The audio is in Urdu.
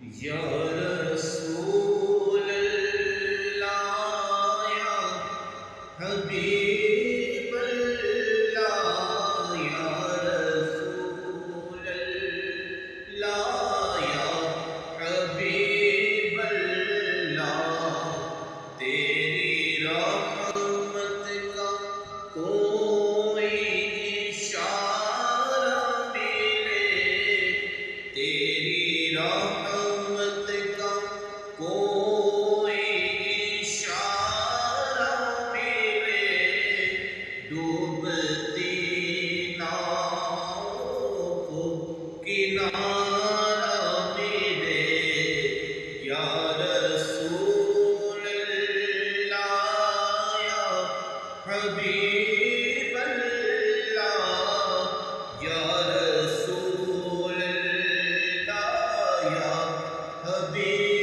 یا رسول اللہ یا حبیب اللہ یا رسول اللہ یا حبیب اللہ تیری رحمت کا کوئی اشارہ ملے تیری رحمت کا کوئی اشارہ ملے ڈوبتی ناؤں کو کنارہ ملے یا رسول اللہ یا حبیب اللہ یا رسول اللہ یا حبیب